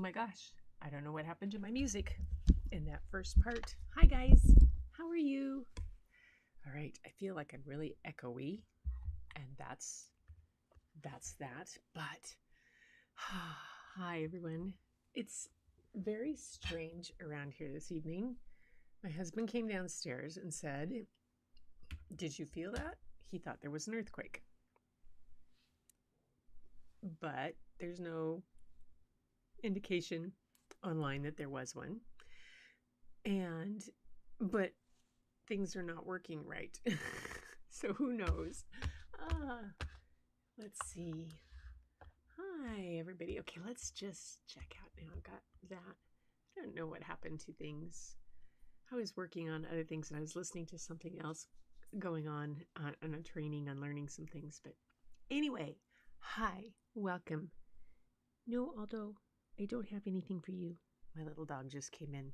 my gosh, I don't know what happened to my music in that first part. Hi guys, how are you? All right, I feel like I'm really echoey, and that's that. But hi everyone. It's very strange around here this evening. My husband came downstairs and said, "Did you feel that?" He thought there was an earthquake. But there's no indication online that there was one. But things are not working right. So who knows? Let's see. Hi, everybody. Okay, let's just check out now. I've got that. I don't know what happened to things. I was working on other things and I was listening to something else going on a training on learning some things. But anyway, hi, welcome. No, Aldo, I don't have anything for you. My little dog just came in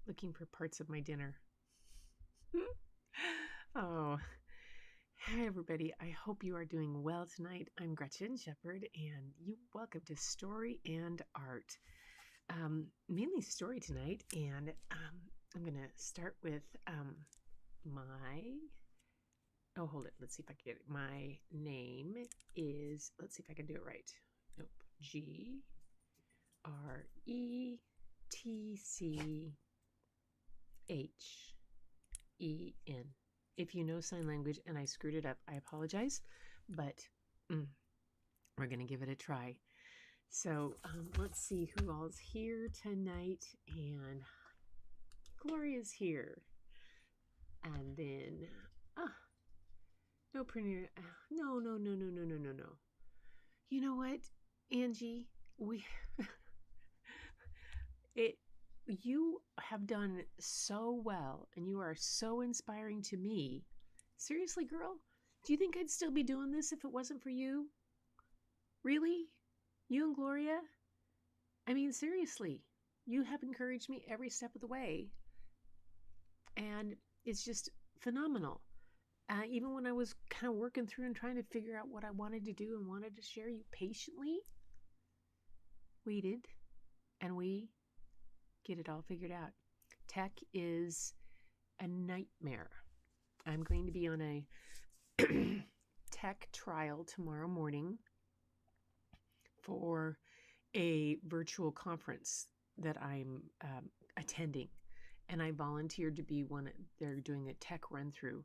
looking for parts of my dinner. Oh, hi everybody. I hope you are doing well tonight. I'm Gretchen Shepherd, and welcome to Story and Art. Mainly story tonight, and I'm going to start with hold it. Let's see if I can get it. My name is, let's see if I can do it right. Nope. GRETCHEN. If you know sign language and I screwed it up, I apologize, but we're going to give it a try. So let's see who all's here tonight. And Gloria's here. And then, no printer. No. You know what, Angie? You have done so well, and you are so inspiring to me. Seriously, girl, do you think I'd still be doing this if it wasn't for you? Really? You and Gloria? I mean, seriously, you have encouraged me every step of the way, and it's just phenomenal. Even when I was kind of working through and trying to figure out what I wanted to do and wanted to share, you patiently waited, and we get it all figured out. Tech is a nightmare. I'm going to be on a tech trial tomorrow morning for a virtual conference that I'm attending, and I volunteered to be one. They're doing a tech run through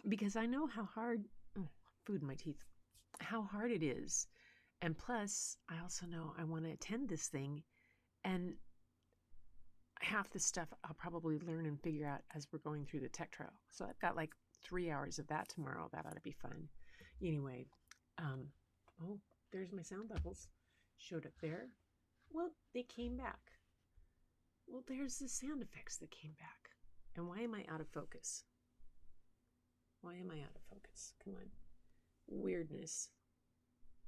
because I know how hard, food in my teeth, how hard it is. And plus, I also know I want to attend this thing, and half the stuff I'll probably learn and figure out as we're going through the tech trial. So I've got like 3 hours of that tomorrow. That ought to be fun. Anyway, oh, there's my sound levels. Showed up there. Well, they came back. Well, there's the sound effects that came back. And why am I out of focus? Why am I out of focus? Come on. Weirdness.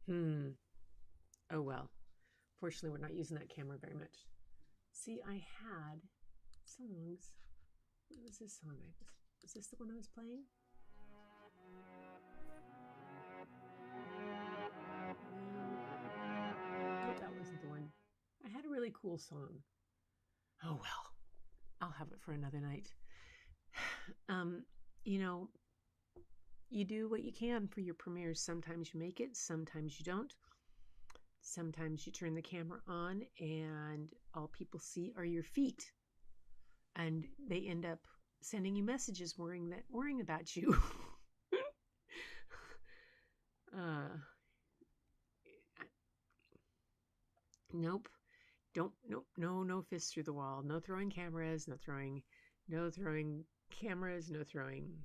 Oh well. Fortunately, we're not using that camera very much. See, I had songs. What was this song? Was this the one I was playing? No, that wasn't the one. I had a really cool song. Oh well. I'll have it for another night. You do what you can for your premieres. Sometimes you make it, sometimes you don't. Sometimes you turn the camera on and all people see are your feet. And they end up sending you messages worrying about you. Nope. No fists through the wall. No throwing cameras, no throwing cameras, no throwing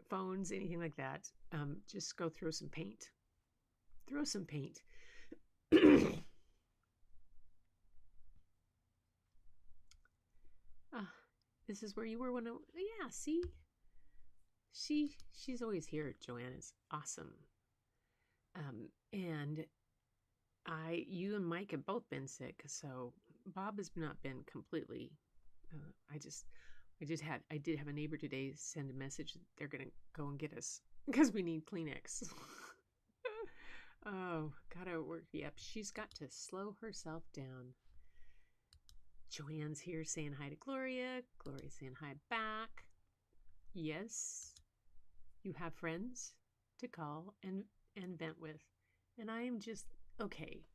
phones, anything like that. Just go throw some paint. Throw some paint. This is where you were when yeah, see? She's always here. Joanna's awesome. And you and Mike have both been sick, so Bob has not been completely. I did have a neighbor today send a message that they're gonna go and get us because we need Kleenex. Oh, gotta work. Yep, she's got to slow herself down. Joanne's here saying hi to Gloria. Gloria's saying hi back. Yes, you have friends to call and vent with. And I am just okay.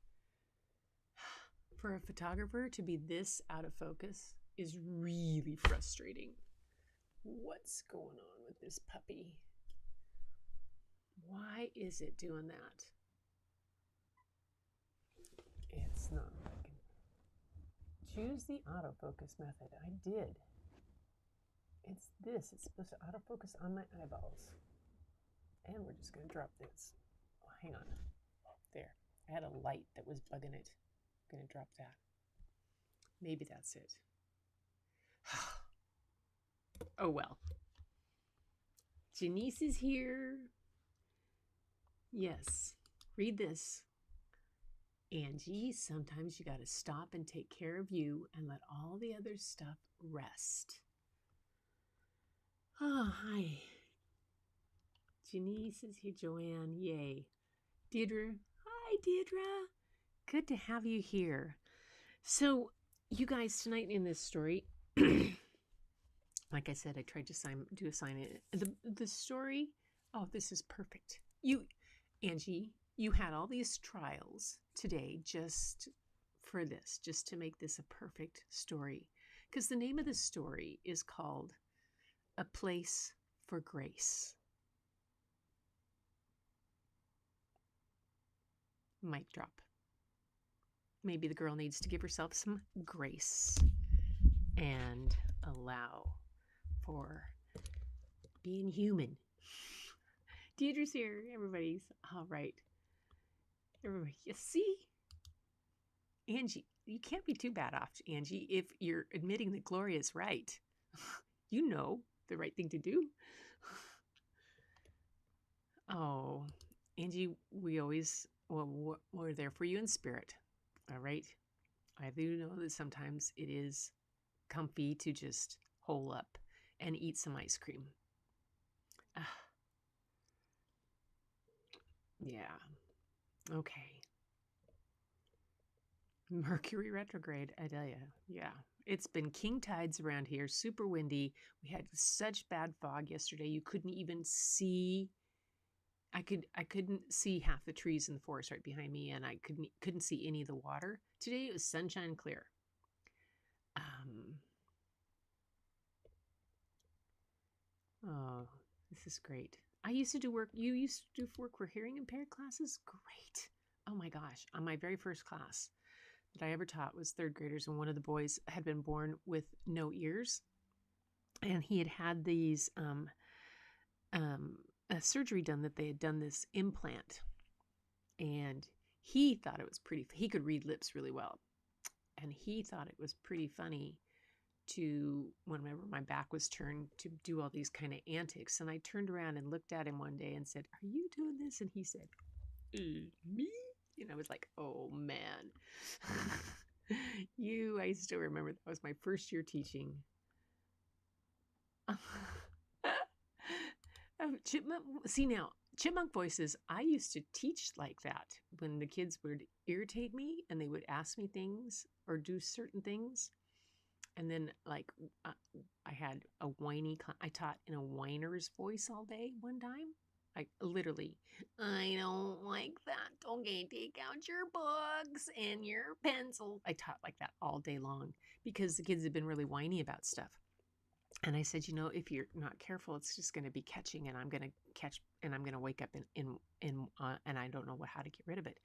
For a photographer to be this out of focus is really frustrating. What's going on with this puppy? Why is it doing that? It's not working. Choose the autofocus method. I did. It's this. It's supposed to autofocus on my eyeballs. And we're just going to drop this. Oh, hang on. There. I had a light that was bugging it. I'm going to drop that. Maybe that's it. Oh, well. Janice is here. Yes. Read this. Angie, sometimes you got to stop and take care of you and let all the other stuff rest. Oh, hi. Janice is here. Joanne, yay. Deirdre, hi, Deirdre. Good to have you here. So, you guys, tonight in this story, like I said, I tried to do a sign in. The story, oh, this is perfect. Angie, you had all these trials today just for this, just to make this a perfect story. Because the name of the story is called A Place for Grace. Mic drop. Maybe the girl needs to give herself some grace and allow for being human. Deirdre's here. Everybody's all right. Everybody, you see? Angie, you can't be too bad off, Angie, if you're admitting that Gloria's right. You know the right thing to do. Oh, Angie, we're there for you in spirit. All right. I do know that sometimes it is comfy to just hole up and eat some ice cream. Yeah. Okay. Mercury retrograde, I tell you. Yeah. It's been king tides around here, super windy. We had such bad fog yesterday. You couldn't even see. I couldn't see half the trees in the forest right behind me, and I couldn't see any of the water. Today it was sunshine clear. Oh, this is great. I used to do work. You used to do work for hearing impaired classes? Great. Oh my gosh. On my very first class that I ever taught was third graders, and one of the boys had been born with no ears. And he had had these a surgery done that they had done this implant. And he thought it was he could read lips really well. And he thought it was pretty funny to, whenever my back was turned, to do all these kind of antics. And I turned around and looked at him one day and said, "Are you doing this?" And he said, "Me?" And I was like, oh man. I still remember that was my first year teaching. Chipmunk voices, I used to teach like that when the kids would irritate me and they would ask me things or do certain things. And then, like, I had a I taught in a whiner's voice all day one time. Like, literally, "I don't like that. Okay, take out your books and your pencil." I taught like that all day long because the kids had been really whiny about stuff. And I said, if you're not careful, it's just going to be catching, and I'm going to wake up and I don't know how to get rid of it.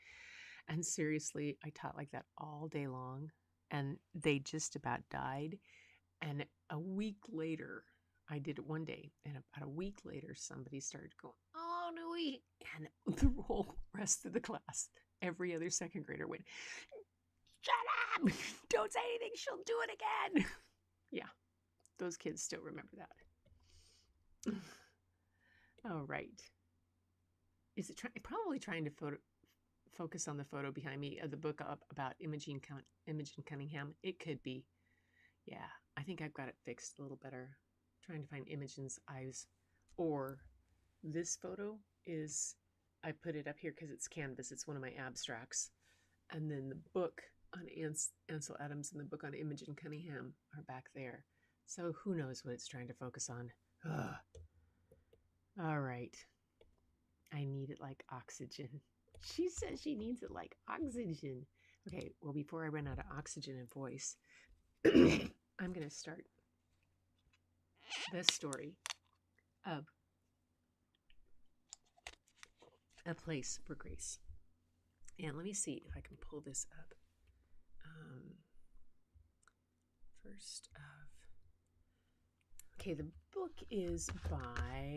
And seriously, I taught like that all day long, and they just about died. And a week later, I did it one day, and about a week later, somebody started going, "Oh, no, and the whole rest of the class, every other second grader went, "Shut up! Don't say anything. She'll do it again." Yeah. Those kids still remember that. All right. Is it probably trying to focus on the photo behind me of the book about Imogen Cunningham? It could be. Yeah, I think I've got it fixed a little better. Trying to find Imogen's eyes. Or this photo is I put it up here because it's canvas. It's one of my abstracts. And then the book on Ansel Adams and the book on Imogen Cunningham are back there. So who knows what it's trying to focus on. Ugh. All right. I need it like oxygen. She says she needs it like oxygen. Okay, well, before I run out of oxygen and voice, I'm going to start the story of A Place for Grace. And let me see if I can pull this up. First of... Okay, the book is by...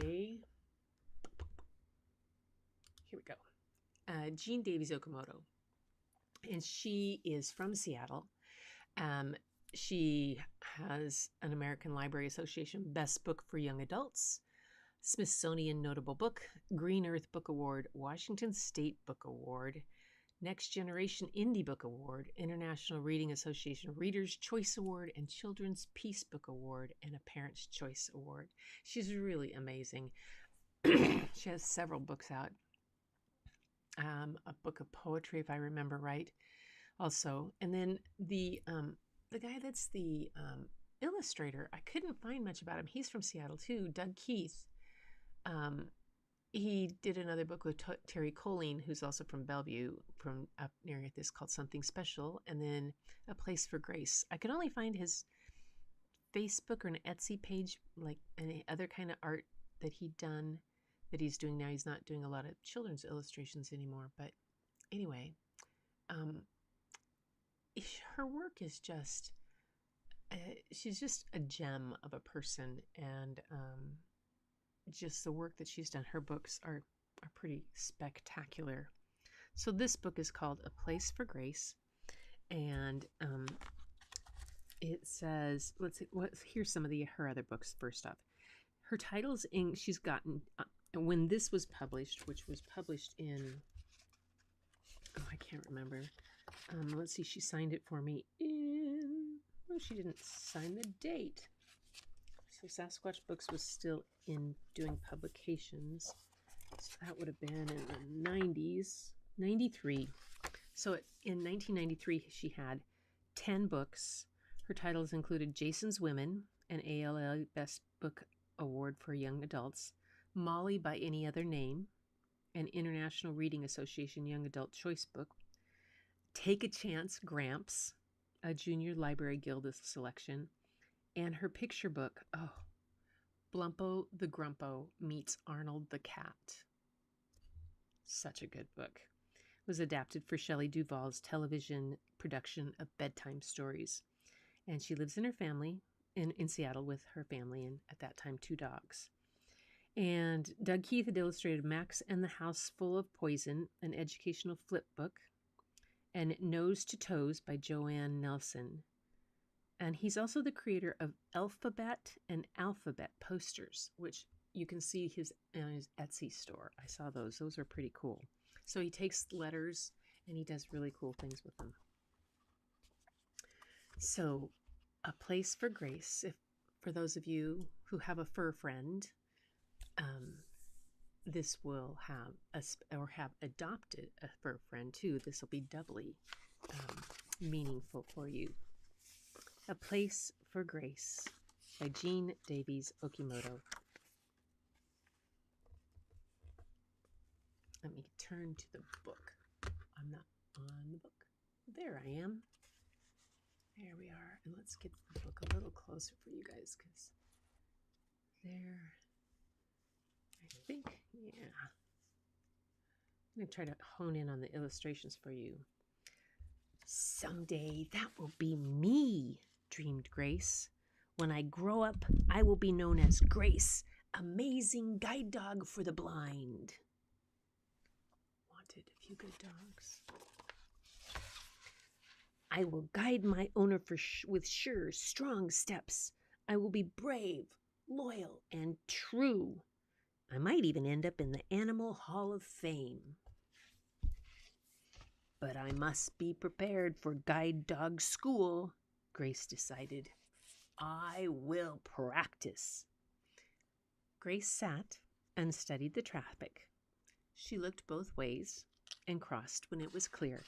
Here we go. Jean Davies Okimoto. And she is from Seattle. She has an American Library Association Best Book for Young Adults, Smithsonian Notable Book, Green Earth Book Award, Washington State Book Award, Next Generation Indie Book Award, International Reading Association Reader's Choice Award, and Children's Peace Book Award, and a Parent's Choice Award. She's really amazing. She has several books out. A book of poetry, if I remember right, also. And then the guy that's the illustrator, I couldn't find much about him. He's from Seattle too, Doug Keith. He did another book with Terry Colleen, who's also from Bellevue, from up near this, called Something Special, and then A Place for Grace. I could only find his Facebook or an Etsy page, like any other kind of art that he'd done, that he's doing now. He's not doing a lot of children's illustrations anymore, but anyway, her work is just, she's just a gem of a person, and just the work that she's done. Her books are pretty spectacular. So this book is called A Place for Grace, and it says, here's some of her other books. First off, her titles she's gotten when this was published, which was published in, I can't remember. Let's see, she signed it for me in, she didn't sign the date. So Sasquatch Books was still in doing publications. So that would have been in the 90s, 93. So in 1993, she had 10 books. Her titles included Jason's Women, an ALA Best Book Award for Young Adults, Molly by Any Other Name, an International Reading Association Young Adult Choice Book, Take a Chance, Gramps, a Junior Library Guild selection, and her picture book, Blumpo the Grumpo Meets Arnold the Cat. Such a good book. It was adapted for Shelley Duvall's television production of bedtime stories. And she lives in her family, in Seattle with her family, and at that time 2 dogs. And Doug Keith had illustrated Max and the House Full of Poison, an educational flip book, and Nose to Toes by Joanne Nelson. And he's also the creator of Alphabet and Alphabet posters, which you can see on his Etsy store. I saw those. Those are pretty cool. So he takes letters and he does really cool things with them. So, A Place for Grace, for those of you who have a fur friend, this will have adopted a fur friend too. This will be doubly meaningful for you. A Place for Grace by Jean Davies Okimoto. Let me turn to the book. I'm not on the book. There I am. There we are. And let's get the book a little closer for you guys, because there, I think, yeah. I'm going to try to hone in on the illustrations for you. Someday that will be me, dreamed Grace. When I grow up, I will be known as Grace, amazing guide dog for the blind. Wanted a few good dogs. I will guide my owner with sure, strong steps. I will be brave, loyal, and true. I might even end up in the Animal Hall of Fame. But I must be prepared for guide dog school, Grace decided. I will practice. Grace sat and studied the traffic. She looked both ways and crossed when it was clear.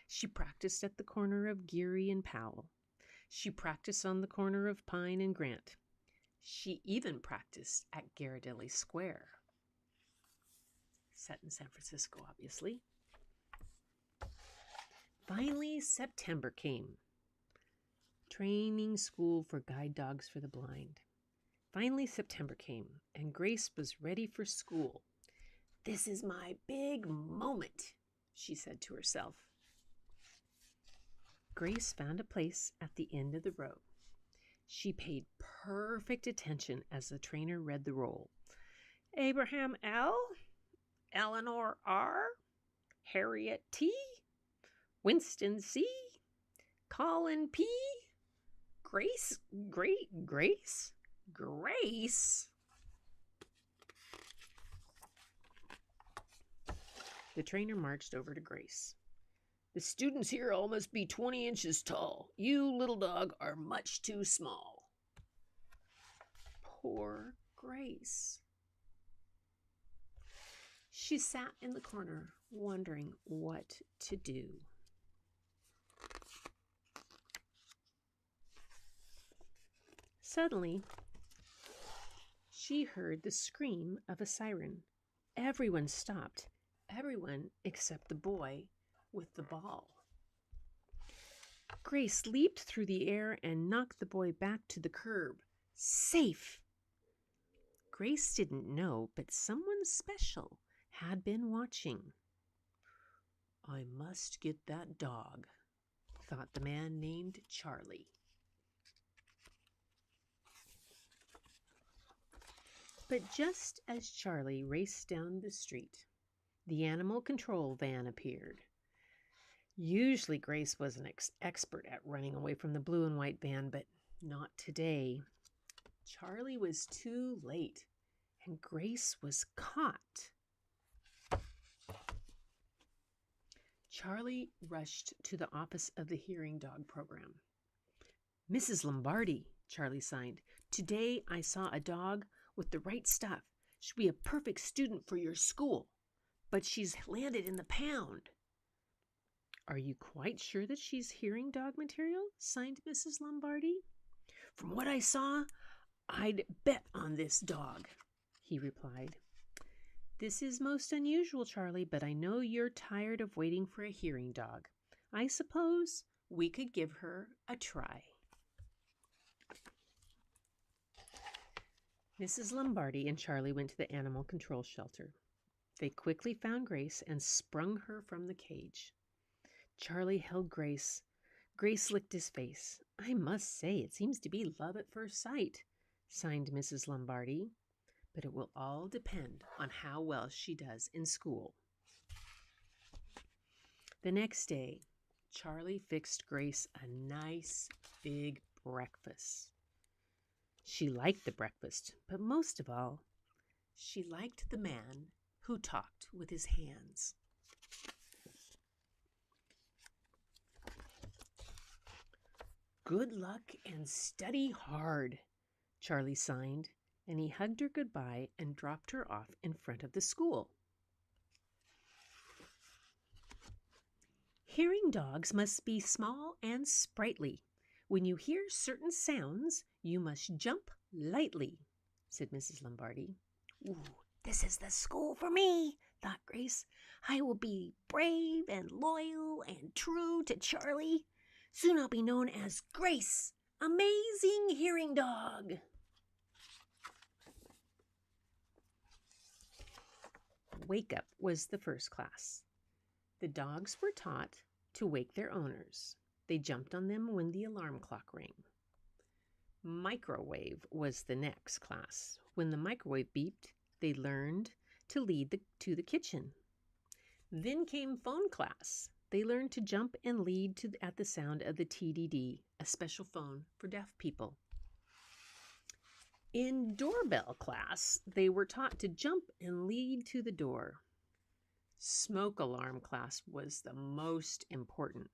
She practiced at the corner of Geary and Powell. She practiced on the corner of Pine and Grant. She even practiced at Ghirardelli Square, set in San Francisco, obviously. Finally, September came. Training school for guide dogs for the blind. Finally, September came, and Grace was ready for school. "This is my big moment," she said to herself. Grace found a place at the end of the row. She paid perfect attention as the trainer read the roll. Abraham L., Eleanor R., Harriet T., Winston C., Colin P., Grace. The trainer marched over to Grace. "The students here all must be 20 inches tall. You, little dog, are much too small." Poor Grace. She sat in the corner, wondering what to do. Suddenly, she heard the scream of a siren. Everyone stopped. Everyone except the boy with the ball. Grace leaped through the air and knocked the boy back to the curb. Safe! Grace didn't know, but someone special had been watching. "I must get that dog," thought the man named Charlie. But just as Charlie raced down the street, the animal control van appeared. Usually Grace was an expert at running away from the blue and white van, but not today. Charlie was too late, and Grace was caught. Charlie rushed to the office of the hearing dog program. "Mrs. Lombardi," Charlie signed, "today I saw a dog with the right stuff. She'll be a perfect student for your school, but she's landed in the pound." "Are you quite sure that she's hearing dog material?" signed Mrs. Lombardi. "From what I saw, I'd bet on this dog," he replied. "This is most unusual, Charlie, but I know you're tired of waiting for a hearing dog. I suppose we could give her a try." Mrs. Lombardi and Charlie went to the animal control shelter. They quickly found Grace and sprung her from the cage. Charlie held Grace. Grace licked his face. "I must say, it seems to be love at first sight," signed Mrs. Lombardi. "But it will all depend on how well she does in school." The next day, Charlie fixed Grace a nice big breakfast. She liked the breakfast, but most of all, she liked the man who talked with his hands. "Good luck and study hard," Charlie signed, and he hugged her goodbye and dropped her off in front of the school. "Hearing dogs must be small and sprightly. When you hear certain sounds, you must jump lightly," said Mrs. Lombardi. "Ooh, this is the school for me," thought Grace. "I will be brave and loyal and true to Charlie. Soon I'll be known as Grace, Amazing Hearing Dog." Wake Up was the first class. The dogs were taught to wake their owners. They jumped on them when the alarm clock rang. Microwave was the next class. When the microwave beeped, they learned to lead to the kitchen. Then came phone class. They learned to jump and lead at the sound of the TDD, a special phone for deaf people. In doorbell class, they were taught to jump and lead to the door. Smoke alarm class was the most important.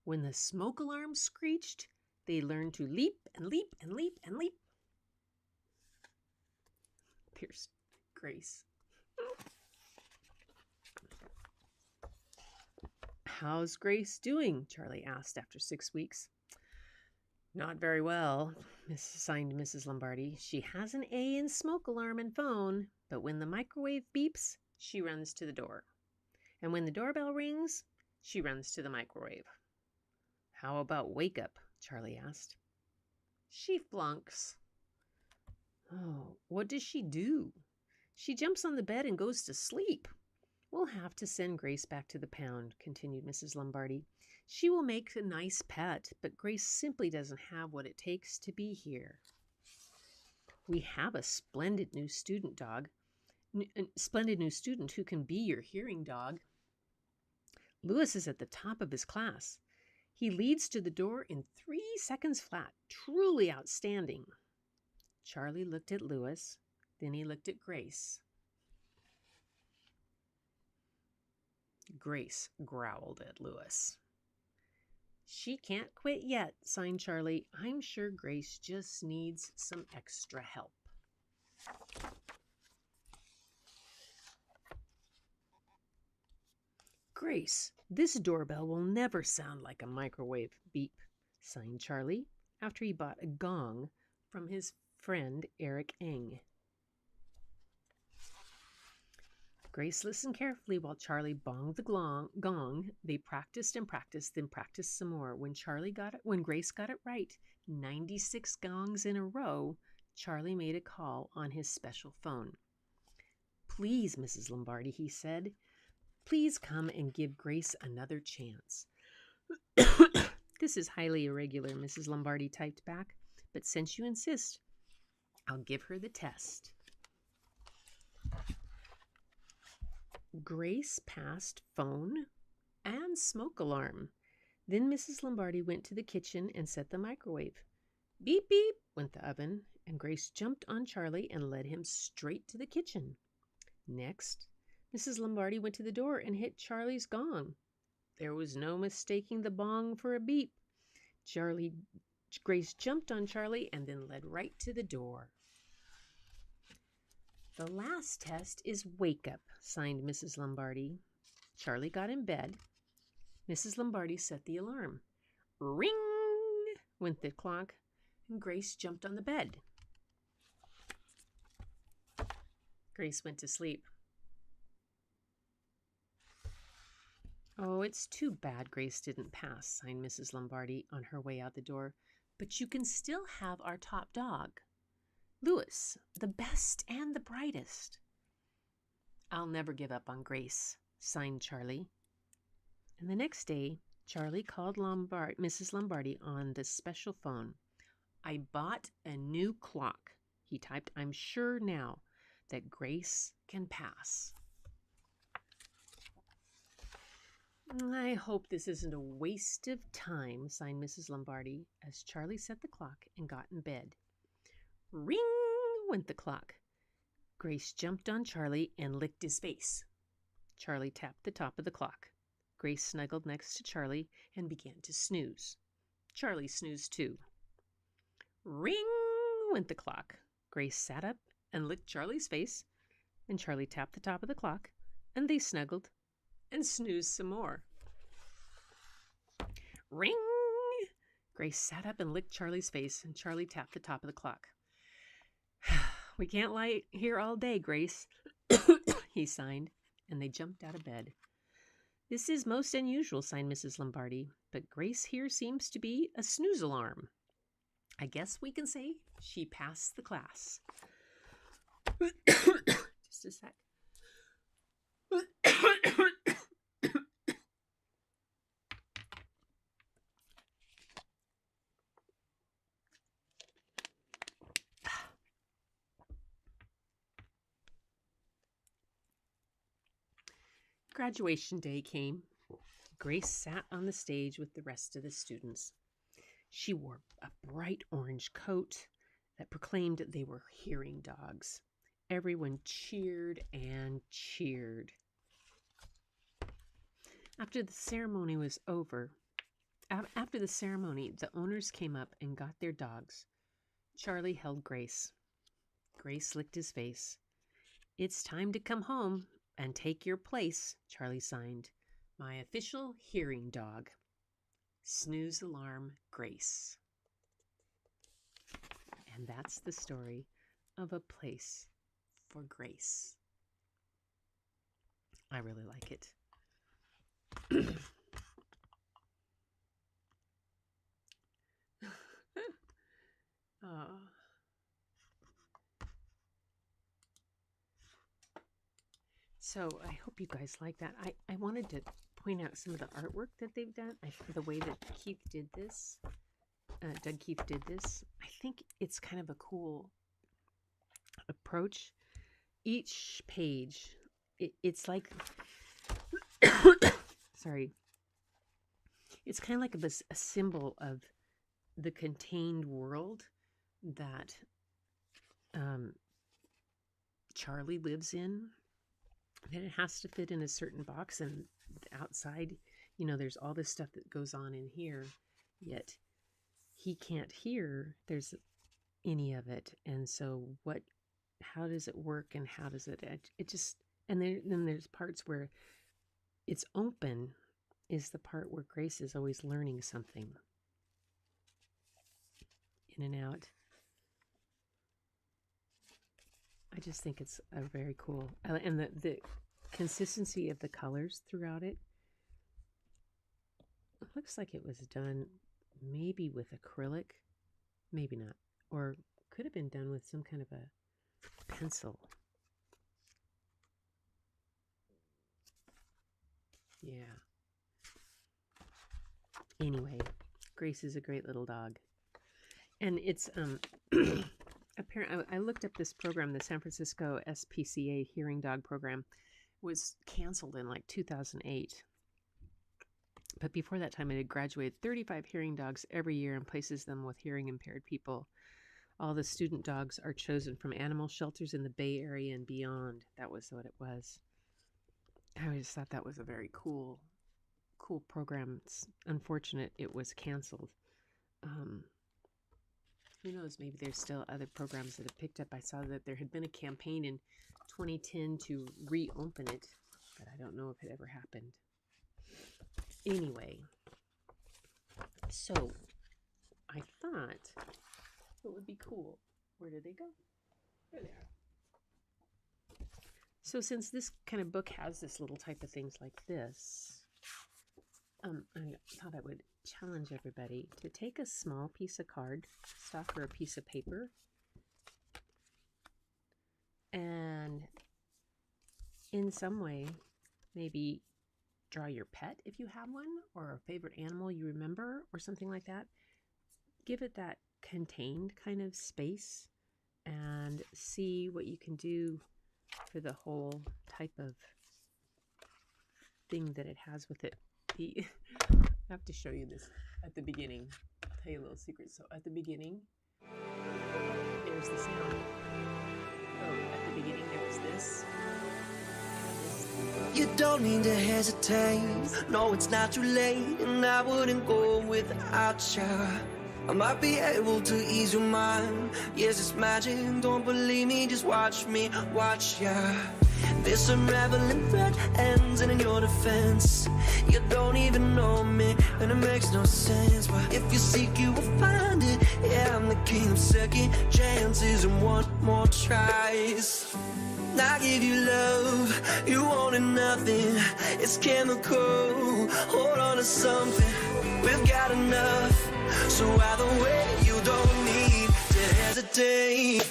When the smoke alarm screeched, they learned to leap and leap and leap and leap. There's Grace. How's Grace doing? Charlie asked after 6 weeks. Not very well, signed Mrs. Lombardi. She has an A in smoke alarm and phone, but when the microwave beeps, she runs to the door. And when the doorbell rings, she runs to the microwave. How about wake up? Charlie asked. She flunks. Oh, what does she do? She jumps on the bed and goes to sleep. We'll have to send Grace back to the pound, continued Mrs. Lombardi. She will make a nice pet, but Grace simply doesn't have what it takes to be here. We have a splendid new student who can be your hearing dog. Lewis is at the top of his class. He leads to the door in 3 seconds flat. Truly outstanding. Charlie looked at Lewis, then he looked at Grace. Grace growled at Lewis. She can't quit yet, signed Charlie. I'm sure Grace just needs some extra help. Grace, this doorbell will never sound like a microwave beep, signed Charlie after he bought a gong from his friend Eric Eng. Grace listened carefully while Charlie bonged the gong. They practiced and practiced, then practiced some more. When Grace got it right, 96 gongs in a row, Charlie made a call on his special phone. Please, Mrs. Lombardi, he said, please come and give Grace another chance. This is highly irregular, Mrs. Lombardi typed back, but since you insist, I'll give her the test. Grace passed phone and smoke alarm. Then Mrs. Lombardi went to the kitchen and set the microwave. Beep, beep, went the oven, and Grace jumped on Charlie and led him straight to the kitchen. Next, Mrs. Lombardi went to the door and hit Charlie's gong. There was no mistaking the bong for a beep. Grace jumped on Charlie and then led right to the door. The last test is wake up, signed Mrs. Lombardi. Charlie got in bed. Mrs. Lombardi set the alarm. Ring, went the clock, and Grace jumped on the bed. Grace went to sleep. Oh, it's too bad Grace didn't pass, signed Mrs. Lombardi on her way out the door. But you can still have our top dog. Lewis, the best and the brightest. I'll never give up on Grace, signed Charlie. And the next day, Charlie called Mrs. Lombardi on the special phone. I bought a new clock, he typed. I'm sure now that Grace can pass. I hope this isn't a waste of time, signed Mrs. Lombardi as Charlie set the clock and got in bed. Ring, went the clock. Grace jumped on Charlie and licked his face. Charlie tapped the top of the clock. Grace snuggled next to Charlie and began to snooze. Charlie snoozed too. Ring, went the clock. Grace sat up and licked Charlie's face, and Charlie tapped the top of the clock, and they snuggled and snoozed some more. Ring! Grace sat up and licked Charlie's face, and Charlie tapped the top of the clock. We can't lie here all day, Grace, he signed, and they jumped out of bed. This is most unusual, signed Mrs. Lombardi, but Grace here seems to be a snooze alarm. I guess we can say she passed the class. Just a sec. Graduation day came. Grace sat on the stage with the rest of the students. She wore a bright orange coat that proclaimed they were hearing dogs. Everyone cheered and cheered. After the ceremony was over, the owners came up and got their dogs. Charlie held Grace. Grace licked his face. It's time to come home and take your place, Charlie signed. My official hearing dog, snooze alarm Grace. And that's the story of A Place for Grace. I really like it. So I hope you guys like that. I wanted to point out some of the artwork that they've done. The way that Keith did this, Doug Keith did this. I think it's kind of a cool approach. Each page, it's like, sorry, it's kind of like a symbol of the contained world that Charlie lives in. And it has to fit in a certain box, and outside, there's all this stuff that goes on in here, yet he can't hear there's any of it. And so how does it work, and how does it just, and then there's parts where it's open is the part where Grace is always learning something. In and out. I just think it's a very cool, and the consistency of the colors throughout it. It looks like it was done maybe with acrylic, maybe not, or could have been done with some kind of a pencil. Yeah. Anyway, Grace is a great little dog. And it's apparently, I looked up this program, the San Francisco SPCA Hearing Dog Program, was canceled in like 2008. But before that time, it had graduated 35 hearing dogs every year and places them with hearing impaired people. All the student dogs are chosen from animal shelters in the Bay Area and beyond. That was what it was. I just thought that was a very cool program. It's unfortunate it was canceled. Who knows, maybe there's still other programs that have picked up. I saw that there had been a campaign in 2010 to reopen it, but I don't know if it ever happened. Anyway, so I thought it would be cool. Where did they go? There they are. So since this kind of book has this little type of things like this, I thought I would challenge everybody to take a small piece of cardstock or a piece of paper and in some way maybe draw your pet if you have one, or a favorite animal you remember, or something like that. Give it that contained kind of space and see what you can do for the whole type of thing that it has with it. I have to show you this at the beginning. I'll tell you a little secret. So at the beginning, there's the sound. Oh, at the beginning there was this. You don't need to hesitate. No, it's not too late, and I wouldn't go without you. I might be able to ease your mind. Yes, it's magic. Don't believe me, just watch me, watch ya. This unraveling thread ends in your defense. You don't even know me, and it makes no sense. But if you seek, you will find it. Yeah, I'm the king of second chances and one more tries. I give you love, you wanted nothing. It's chemical, hold on to something. We've got enough, so either way you don't need to hesitate.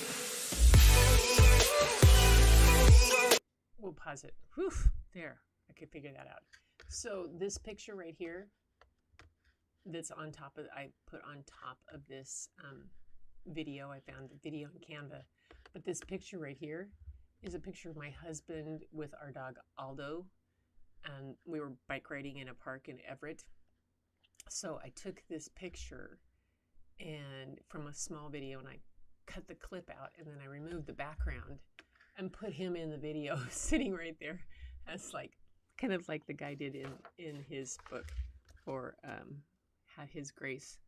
We'll pause it. Whew, there, I could figure that out. So this picture right here, that's on top of, I put on top of this video. I found the video on Canva, but this picture right here is a picture of my husband with our dog Aldo, and we were bike riding in a park in Everett. So I took this picture and from a small video, and I cut the clip out, and then I removed the background and put him in the video sitting right there as like kind of like the guy did in his book for Had His Grace.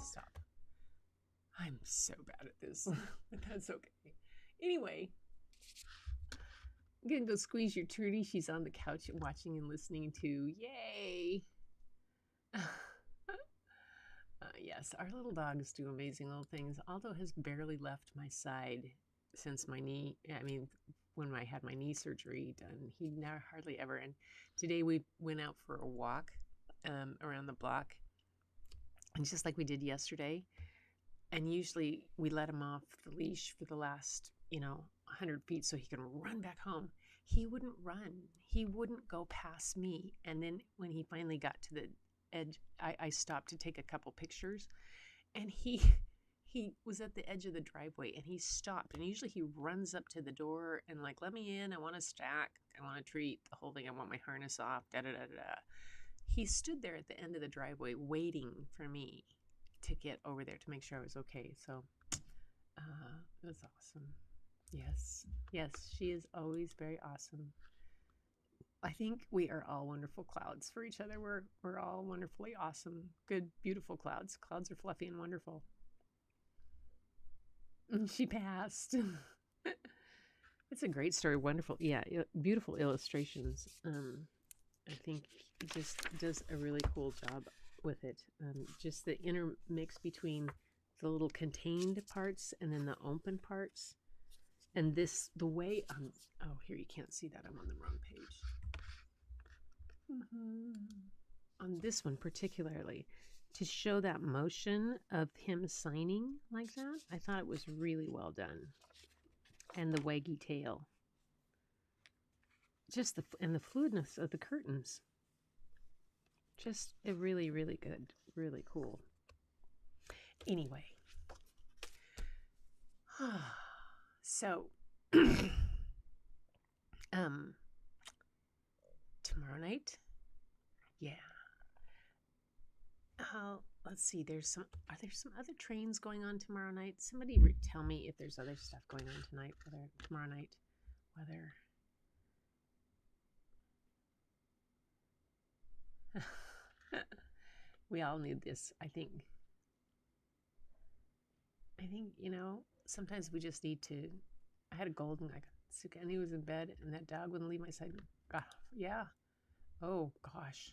Stop. I'm so bad at this, but that's okay. Anyway, I'm gonna go squeeze your Trudy. She's on the couch watching and listening to. Yay! Yes, our little dogs do amazing little things. Aldo has barely left my side since my knee. I mean, when I had my knee surgery done, he never hardly ever. And today we went out for a walk around the block, and just like we did yesterday. And usually we let him off the leash for the last, 100 feet so he can run back home. He wouldn't run. He wouldn't go past me. And then when he finally got to the edge, I stopped to take a couple pictures, and he was at the edge of the driveway, and he stopped. And usually he runs up to the door and like, let me in. I want a stack. I want a treat. The whole thing. I want my harness off. Da da da da. He stood there at the end of the driveway waiting for me to get over there to make sure I was okay. So it was awesome. Yes, she is always very awesome. I think we are all wonderful clouds for each other. We're all wonderfully awesome, good, beautiful clouds. Clouds are fluffy and wonderful. She passed. It's a great story. Wonderful. Yeah, beautiful illustrations. I think he just does a really cool job with it. Just the intermix between the little contained parts and then the open parts. And the way, here, you can't see that. I'm on the wrong page. On this one particularly, to show that motion of him signing like that, I thought it was really well done. And the waggy tail. Just the fluidness of the curtains. Just a really, really good, really cool. Anyway. So, tomorrow night? Yeah. Let's see. Are there some other trains going on tomorrow night? Somebody tell me if there's other stuff going on tomorrow night. Whether... We all need this, I think. Sometimes we just need to. I had a golden, Suka, and he was in bed, and that dog wouldn't leave my side. Yeah. Oh gosh.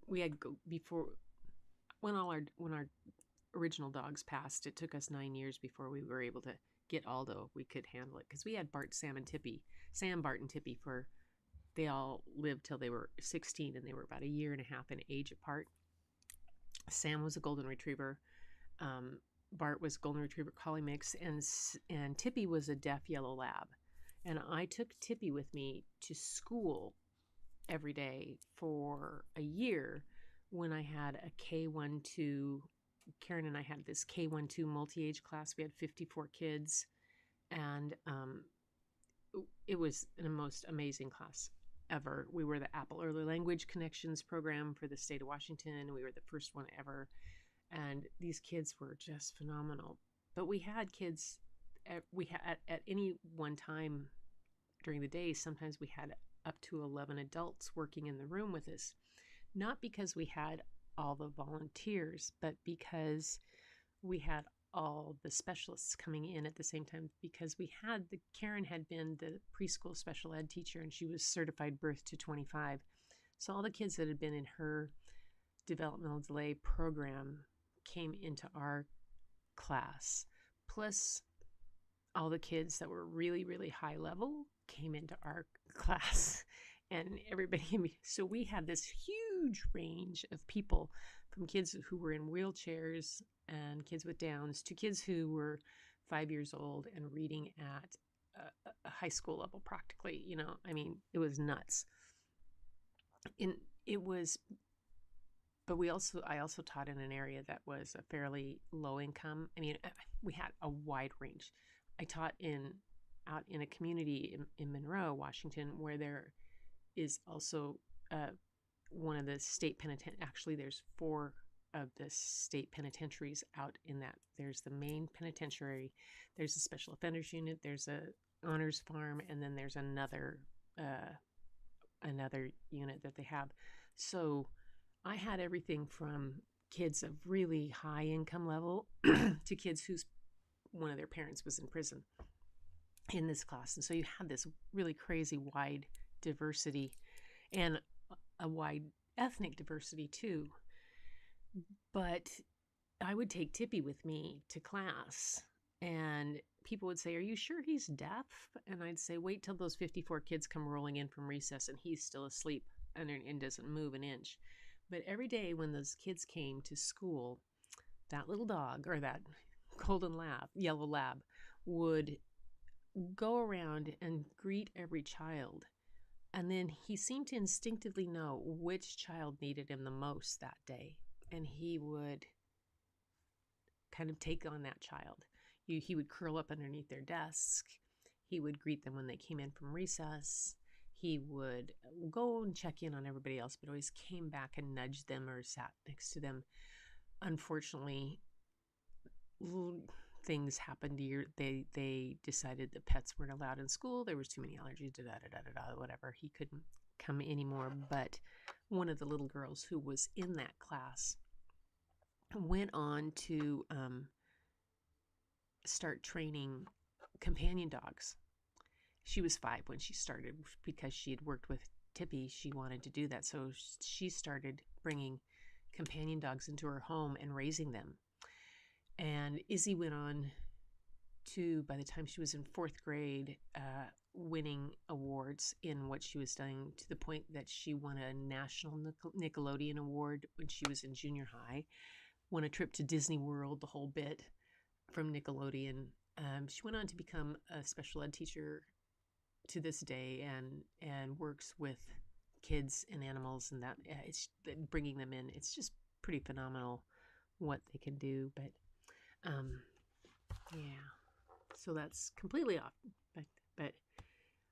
We had before when our original dogs passed. It took us 9 years before we were able to get Aldo. We could handle it because we had Bart, Sam, Bart, and Tippy they all lived till they were 16, and they were about a year and a half in age apart. Sam was a golden retriever. Bart was golden retriever collie mix, and Tippy was a deaf yellow lab. And I took Tippy with me to school every day for a year when I had a K-1-2. Karen and I had this K-1-2 multi-age class. We had 54 kids, and it was the most amazing class ever. We were the Apple Early Language Connections program for the state of Washington. We were the first one ever, and these kids were just phenomenal. But we had kids, at any one time during the day, sometimes we had up to 11 adults working in the room with us, not because we had all the volunteers, but because we had all the specialists coming in at the same time, because Karen had been the preschool special ed teacher, and she was certified birth to 25. So all the kids that had been in her developmental delay program came into our class, plus all the kids that were really, really high level came into our class, and everybody. So we had this huge range of people, from kids who were in wheelchairs and kids with Downs to kids who were 5 years old and reading at a high school level practically. It was nuts. But I also taught in an area that was a fairly low income. We had a wide range. I taught out in a community in Monroe, Washington, where there is also one of the state actually there's 4 of the state penitentiaries out in that. There's the main penitentiary, there's a special offenders unit, there's a honors farm, and then there's another unit that they have. So I had everything from kids of really high income level to kids whose one of their parents was in prison in this class. And so you had this really crazy wide diversity and a wide ethnic diversity too. But I would take Tippy with me to class, and people would say, "Are you sure he's deaf?" And I'd say, "Wait till those 54 kids come rolling in from recess and he's still asleep and doesn't move an inch." But every day when those kids came to school, that little dog, or that yellow lab, would go around and greet every child. And then he seemed to instinctively know which child needed him the most that day. And he would kind of take on that child. He would curl up underneath their desk. He would greet them when they came in from recess. He would go and check in on everybody else, but always came back and nudged them or sat next to them. Unfortunately, things happened. They decided that pets weren't allowed in school. There was too many allergies, whatever. He couldn't come anymore. But one of the little girls who was in that class went on to start training companion dogs. She was 5 when she started because she had worked with Tippy. She wanted to do that. So she started bringing companion dogs into her home and raising them. And Izzy went on to, by the time she was in 4th grade, winning awards in what she was doing, to the point that she won a national Nickelodeon award when she was in junior high, won a trip to Disney World, the whole bit, from Nickelodeon. She went on to become a special ed teacher to this day, and works with kids and animals, and that it's bringing them in. It's just pretty phenomenal what they can do. But yeah, so that's completely off. But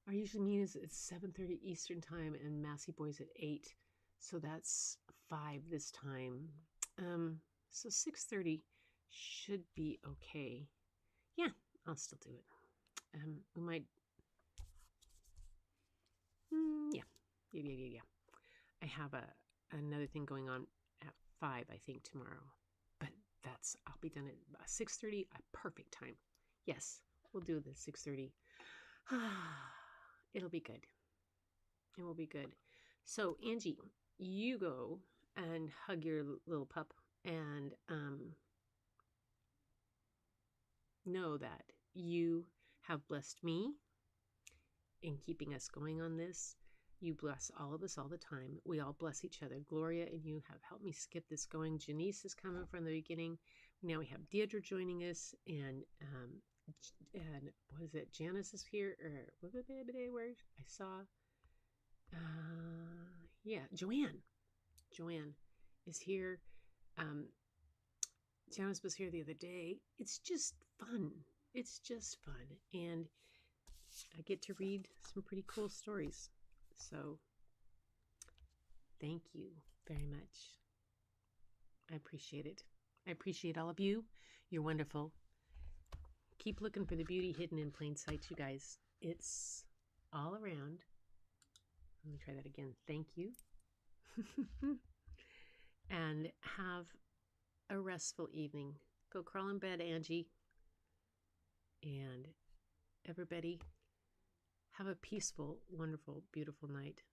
our usual meeting is at 7:30 Eastern time, and Massey Boys at 8. So that's 5 this time. So 6:30 should be okay. Yeah, I'll still do it. We might. Yeah. I have another thing going on at 5, I think, tomorrow. But I'll be done at 6:30, a perfect time. Yes, we'll do the 6:30. It'll be good. It will be good. So, Angie, you go and hug your little pup, and know that you have blessed me in keeping us going on this. You bless all of us all the time. We all bless each other. Gloria and you have helped me skip this going. Janice is coming from the beginning. Now we have Deirdre joining us, and what is it? Janice is here, or where I saw, Joanne. Joanne is here. Janice was here the other day. It's just fun. And I get to read some pretty cool stories. So thank you very much. I appreciate it. I appreciate all of you. You're wonderful. Keep looking for the beauty hidden in plain sight, you guys. It's all around. Let me try that again. Thank you. And have a restful evening. Go crawl in bed, Angie. And everybody, have a peaceful, wonderful, beautiful night.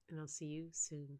And I'll see you soon.